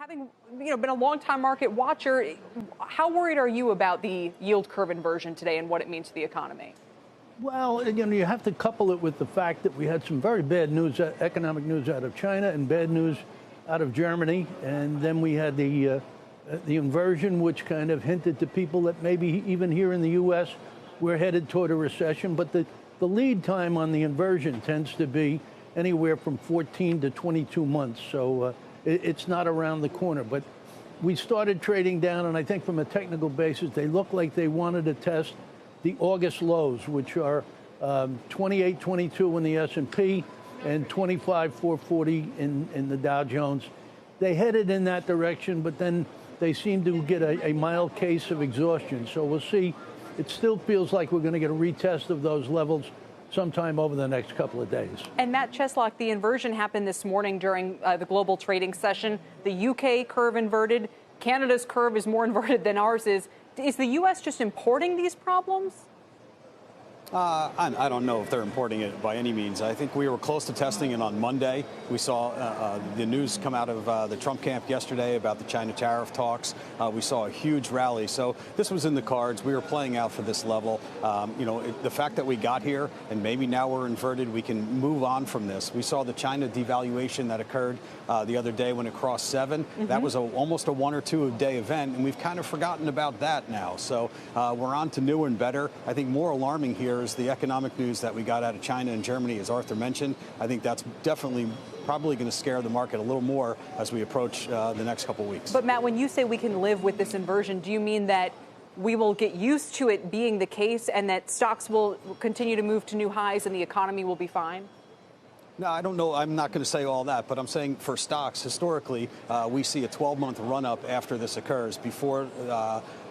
having been a long-time market watcher, how worried are you about the yield curve inversion today and what it means to the economy? Well, you have to couple it with the fact that we had some very bad news, economic news out of China and bad news out of Germany. And then we had the inversion, which kind of hinted to people that maybe even here in the U.S. we're headed toward a recession. But the lead time on the inversion tends to be anywhere from 14 to 22 months. So it's not around the corner. But we started trading down, and I think from a technical basis, they look like they wanted to test the August lows, which are 28.22 in the S&P and 25.440 in the Dow Jones. They headed in that direction, but then they seem to get a mild case of exhaustion. So we'll see. It still feels like we're going to get a retest of those levels sometime over the next couple of days. And Matt Cheslock, the inversion happened this morning during the global trading session. The UK curve inverted. Canada's curve is more inverted than ours is. Is the U.S. just importing these problems? I don't know if they're importing it by any means. I think we were close to testing it on Monday. We saw the news come out of the Trump camp yesterday about the China tariff talks. We saw a huge rally. So this was in the cards. We were playing out for this level. The fact that we got here and maybe now we're inverted, we can move on from this. We saw the China devaluation that occurred the other day when it crossed 7. Mm-hmm. That was almost a 1 or 2 day event, and we've kind of forgotten about that now. So we're on to new and better. I think more alarming here is the economic news that we got out of China and Germany, as Arthur mentioned. I think that's definitely probably going to scare the market a little more as we approach the next couple of weeks. But Matt, when you say we can live with this inversion, do you mean that we will get used to it being the case and that stocks will continue to move to new highs and the economy will be fine? No, I don't know. I'm not going to say all that, but I'm saying for stocks, historically, we see a 12-month run-up after this occurs before,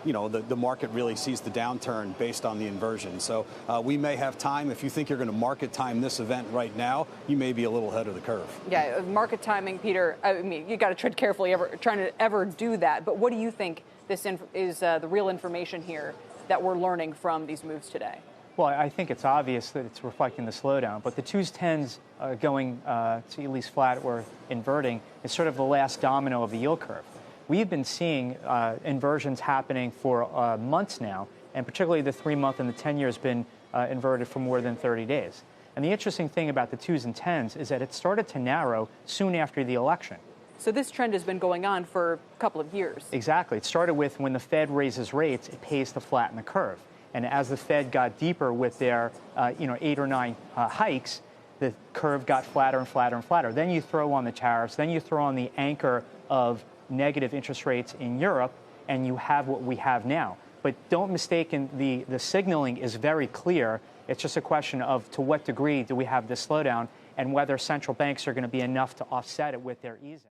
the market really sees the downturn based on the inversion. So we may have time. If you think you're going to market time this event right now, you may be a little ahead of the curve. Yeah, market timing, Peter, I mean, you got to tread carefully trying to ever do that. But what do you think this is the real information here that we're learning from these moves today? Well, I think it's obvious that it's reflecting the slowdown, but the 2s, 10s going to at least flat or inverting is sort of the last domino of the yield curve. We've been seeing inversions happening for months now, and particularly the 3-month and the 10-year has been inverted for more than 30 days. And the interesting thing about the 2s and 10s is that it started to narrow soon after the election. So this trend has been going on for a couple of years. Exactly. It started with when the Fed raises rates, it pays to flatten the curve. And as the Fed got deeper with their, 8 or 9 hikes, the curve got flatter and flatter and flatter. Then you throw on the tariffs. Then you throw on the anchor of negative interest rates in Europe, and you have what we have now. But don't mistake, the signaling is very clear. It's just a question of to what degree do we have this slowdown and whether central banks are going to be enough to offset it with their easing.